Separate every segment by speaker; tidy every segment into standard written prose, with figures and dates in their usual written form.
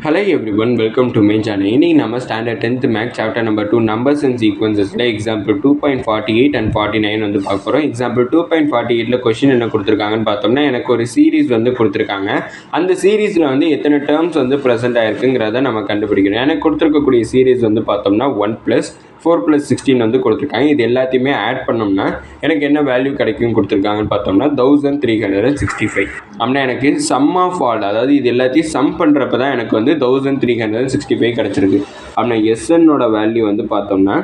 Speaker 1: Hello everyone, welcome to my channel. இன்னைக்கு நம்ம standard 10th maths chapter number 2 numbers and சீக்வன்சஸில் example 2.48 and 49 வந்து பார்க்க போகிறோம். எக்ஸாம்பிள் 2.48ல் கொஷின் என்ன கொடுத்துருக்காங்கன்னு பார்த்தோம்னா, எனக்கு ஒரு சீரீஸ் வந்து கொடுத்துருக்காங்க. அந்த சீரீஸில் வந்து எத்தனை டேர்ம்ஸ் வந்து ப்ரெசென்ட் ஆயிருக்குங்கிறத நம்ம கண்டுபிடிக்கணும். எனக்கு கொடுத்துருக்கக்கூடிய சீரீஸ் வந்து பார்த்தோம்னா 1+4+16 வந்து கொடுத்துருக்காங்க. இது எல்லாத்தையுமே ஆட் பண்ணோம்னா எனக்கு என்ன வேல்யூ கிடைக்கும் கொடுத்துருக்காங்கன்னு பார்த்தோம்னா 1365. அப்படின்னா எனக்கு சம் ஆஃப் ஆல், அதாவது இது எல்லாத்தையும் சம் பண்ணுறப்ப தான் எனக்கு வந்து 1365 கிடச்சிருக்கு. அப்படின்னா எஸ்என்னோட வேல்யூ வந்து பார்த்தோம்னா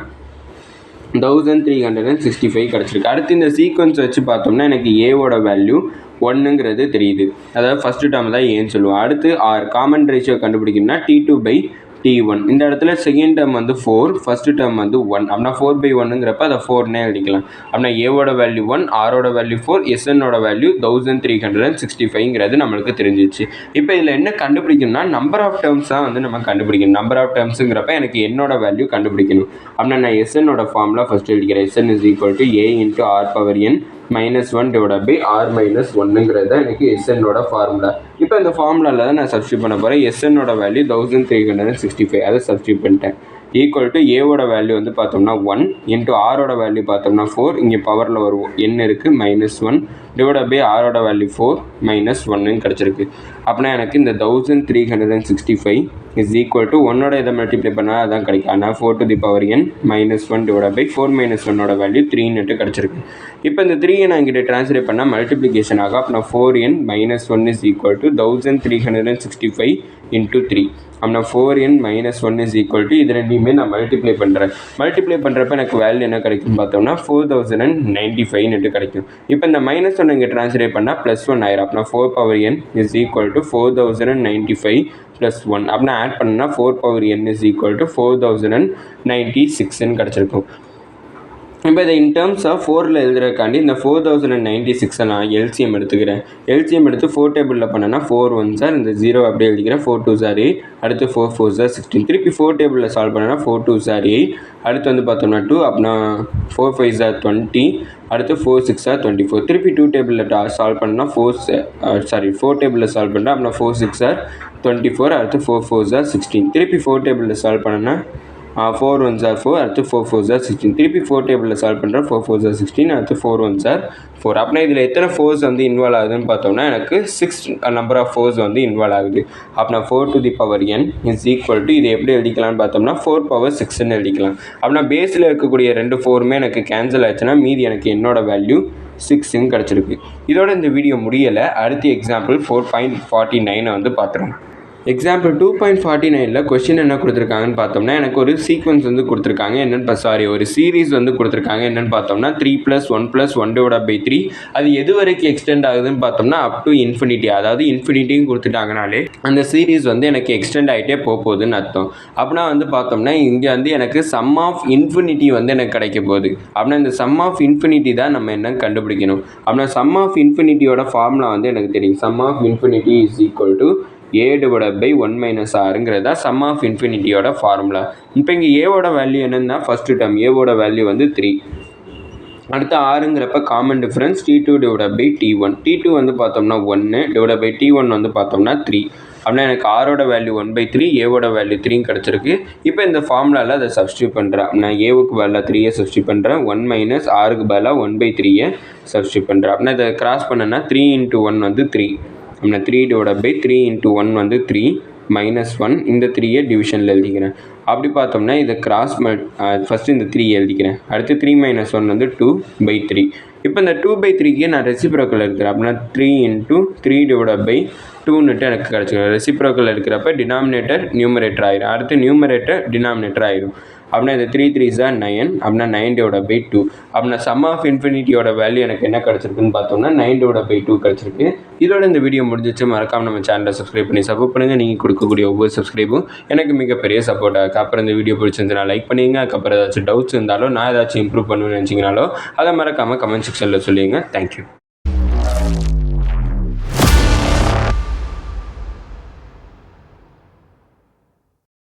Speaker 1: 1365 கிடச்சிருக்கு. அடுத்து இந்த சீக்வன்ஸ் வச்சு பார்த்தோம்னா எனக்கு ஏவோட வேல்யூ 1ங்கிறது தெரியுது. அதாவது ஃபஸ்ட்டு டேர்ம் தான் ஏன்னு சொல்லுவோம். அடுத்து ஆர் காமன் ரேஷியோ கண்டுபிடிக்கணும்னா T2/T1. இந்த இடத்துல செகண்ட் டேர்ம் வந்து 4, ஃபஸ்ட்டு டேர்ம் வந்து 1. அப்படின்னா 4/1ங்கிறப்ப அதை 4னே எழுதிக்கலாம். அப்படின்னா ஏவோட வேல்யூ 1, ஆரோட வேல்யூ 4, எஸ்என்னோட வேல்யூ 1365ங்கிறது நம்மளுக்கு தெரிஞ்சிச்சு. இப்போ இதில் என்ன கண்டுபிடிக்கணும்னா நம்பர் ஆஃப் டேர்ம்ஸ் தான் வந்து நம்ம கண்டுபிடிக்கணும். நம்பர் ஆஃப் டேர்ம்ஸுங்கிறப்ப எனக்கு என்னோட வேல்யூ கண்டுபிடிக்கணும். அப்படின்னா நான் எஸ்என்னோட ஃபார்முலா ஃபஸ்ட்டு எழுதிக்கிறேன். S N is equal to A into R power N -1 divide by R -1ங்கிறது தான் எனக்கு எஸ்என்னோட ஃபார்முலா. இப்போ இந்த ஃபார்முலாவில் தான் நான் சப்ஸ்டியூட் பண்ண போகிறேன். எஸ்என்னோட வேல்யூ 1365, அதை சப்ஸ்டியூட் பண்ணிட்டேன். ஈக்குவல் டு ஏவோட வேல்யூ வந்து பார்த்தோம்னா 1 இன்ட்டு ஆரோட வேல்யூ பார்த்தோம்னா 4, இங்கே பவரில் வரும் என்ன இருக்குது -1 டிவைட் பை ஆரோட வேல்யூ 4 -1ன்னு கிடச்சிருக்கு. அப்படின்னா எனக்கு இந்த 1365 இஸ் ஈக்குவல் டு 1ஓட இதை மல்டிப்ளை பண்ணால் அதான் கிடைக்கும். ஆனால் 4 to the power n -1 divide by 4 -1ஓட வேல்யூ 3ன்ட்டு கிடச்சிருக்கு. இப்போ இந்த 3 நான் இங்கிட்ட ட்ரான்ஸ்லேட் பண்ணால் மல்டிப்ளிகேஷன் ஆகும். அப்படின்னா 4n -1 is equal to 1365 into 3. அப்படின்னா 4n -1 இஸ் ஈக்குவல் டு இது ரெண்டையுமே நான் மல்டிப்ளை பண்ணுறேன். மல்டிப்ளை பண்ணுறப்ப எனக்கு வேல்யூ என்ன கிடைக்கும் பார்த்தோம்னா 4095 கிடைக்கும். இப்போ இந்த -1 இங்கே ட்ரான்ஸ்லேட் பண்ணால் +1 ஆயிரும். அப்படின்னா 4n இஸ் ஈக்குவல் டு 4095 +1. அப்படின்னா ஆட் பண்ணா 4n இஸ் ஈக்குவல் டு 4096ன்னு கிடச்சிருக்கும். இப்போ இதை இன் டேர்ம்ஸ் ஆஃப் 4ல் எழுதுறதுக்காண்டி இந்த 4096 நான் எல்சிஎம் எடுத்துக்கிறேன். எல்சிஎம் எடுத்து 4 டேபிளில் பண்ணேன்னா 4 1s இந்த 0 அப்படியே எழுதிக்கிறேன். 4 2s 8, அடுத்து 4 4s 16. திருப்பி 4 டேபிளில் சால்வ் பண்ணேன்னா 4 2s 8, அடுத்து வந்து பார்த்தோம்னா 2, அப்படின்னா 4 5s 20, அடுத்து 4 6s 24. திருப்பி 2 டேபிளில் சால்வ் பண்ணால் 4 டேபிளில் சால்வ் பண்ணுறேன். அப்படின்னா 4 6s 24, அடுத்து 4 4s 16. திருப்பி 4 டேபிளில் சால்வ் பண்ணேன்னா 4 1s 4, அடுத்து 4 4s 16. திருப்பி 4 டேபிளில் சால்வ் பண்ணுறேன். 4 4s 16, அடுத்து 4 1s 4. அப்படின்னா இதில் எத்தனை 4s வந்து இன்வால்வ் ஆகுதுன்னு பார்த்தோம்னா எனக்கு 6 நம்பர் ஆஃப் 4s வந்து இன்வால்வ் ஆகுது. அப்படின்னா 4 to the power n is equal to இது எப்படி எழுதிக்கலாம்னு பார்த்தோம்னா 4 power 6ன்னு எழுதிக்கலாம். அப்படின்னா பேஸில் இருக்கக்கூடிய 2 4மே எனக்கு கேன்சல் ஆச்சுன்னா மீதி எனக்கு என்னோட வேல்யூ 6ன்னு கிடச்சிருக்கு. இதோட இந்த வீடியோ முடியலை. அடுத்து எக்ஸாம்பிள் 4.49 வந்து பார்த்துருவோம். எக்ஸாம்பிள் 2.49ல் கொஷின் என்ன கொடுத்துருக்காங்கன்னு பார்த்தோம்னா எனக்கு ஒரு சீக்வன்ஸ் வந்து கொடுத்துருக்காங்க. என்னென்னு ஒரு சீரீஸ் வந்து கொடுத்துருக்காங்க. என்னென்னு பார்த்தோம்னா 3+1+1 டிவைட் பை 3. அது எது வரைக்கும் எக்ஸ்டெண்ட் ஆகுதுன்னு பார்த்தோம்னா அப் டு இன்ஃபினிட்டி. அதாவது இன்ஃபினிட்டியும் கொடுத்துட்டாங்கனாலே அந்த சீரீஸ் வந்து எனக்கு எக்ஸ்டெண்ட் ஆகிட்டே போகுதுன்னு அர்த்தம். அப்படின்னா வந்து பார்த்தோம்னா இங்கே வந்து எனக்கு சம் ஆஃப் இன்ஃபினிட்டி வந்து எனக்கு கிடைக்க போகுது. அப்படின்னா இந்த சம் ஆஃப் இன்ஃபினிட்டி தான் நம்ம என்ன கண்டுபிடிக்கணும். அப்படின்னா சம் ஆஃப் இன்ஃபினிட்டியோட ஃபார்முலா வந்து எனக்கு தெரியும். Sum of infinity is equal to a divided by 1 - rங்கிறது தான் சம் ஆஃப் இன்ஃபினிட்டியோட ஃபார்முலா. இப்போ இங்கே ஏவோட வேல்யூ என்னென்னா ஃபஸ்ட்டு டேர்ம் ஏவோட வேல்யூ வந்து 3. அடுத்து ஆறுங்கிறப்ப common difference T2 divided by T1. T2 வந்து பார்த்தோம்னா 1 டிவைட் பை T1 வந்து பார்த்தோம்னா 3. அப்படின்னா எனக்கு ஆரோட வேல்யூ 1/3, ஏவோட வேல்யூ 3 கிடச்சிருக்கு. இப்போ இந்த ஃபார்முலாவில் அதை சப்ஸ்டியூட் பண்ணுறேன். நான் ஏவுக்கு பதிலாக 3 சப்ஸ்டியூட் பண்ணுறேன். 1 - ஆருக்கு பதிலாக 1/3 சப்ஸ்டியூட் பண்ணுறேன். அப்படின்னா இதை கிராஸ் பண்ணேன்னா 3 × 1 வந்து 3. அப்படின்னா 3 டிவைட் பை 3 × 1 வந்து 3 -1. இந்த 3யை டிவிஷனில் எழுதிக்கிறேன். அப்படி பார்த்தோம்னா இதை கிராஸ் ஃபஸ்ட்டு இந்த 3 எழுதிக்கிறேன். அடுத்து 3 - 1 வந்து 2/3. இப்போ இந்த 2/3க்கு நான் ரெசிப்ரோக்கல் எடுக்கிறேன். அப்படின்னா 3 × 3 டிவைட் பை 2ன்னுட்டு எனக்கு கிடச்சிடும். ரெசிப்ரோக்கல் எடுக்கிறப்ப டினாமினேட்டர் நியூமரேட்டர் ஆயிரும். அடுத்து நியூமரேட்டர் டினாமினேட்டர் ஆயிரும். அப்படின்னா இது 3 3s 9, அப்படின்னா 9 டிவைட் பை 2. அப்படின்னா சம் ஆஃப் இன்ஃபினிட்டியோட வேல்யூ எனக்கு என்ன கிடச்சிருக்குன்னு பார்த்தோம்னா 9 டிவைட் பை 2 கிடச்சிருக்கு. இதோட இந்த வீடியோ முடிஞ்சிச்சு. மறக்காமல் நம்ம சேனலை சப்ஸ்கிரைப் பண்ணி சப்போர்ட் பண்ணுங்கள். நீங்கள் கொடுக்கக்கூடிய ஒவ்வொரு சப்ஸ்கிரைபும் எனக்கு மிகப்பெரிய சப்போர்ட் ஆகும். அப்புறம் இந்த வீடியோ பிடிச்சிருந்துன்னா லைக் பண்ணிங்க. அதுக்கப்புறம் ஏதாச்சும் டவுட்ஸ் இருந்தாலோ நான் ஏதாச்சும் இம்ப்ரூவ் பண்ணணும்னு நினச்சிங்கனாலோ அதை மறக்காமல் கமெண்ட் செக்ஷனில் சொல்லிடுங்க. தேங்க்யூ.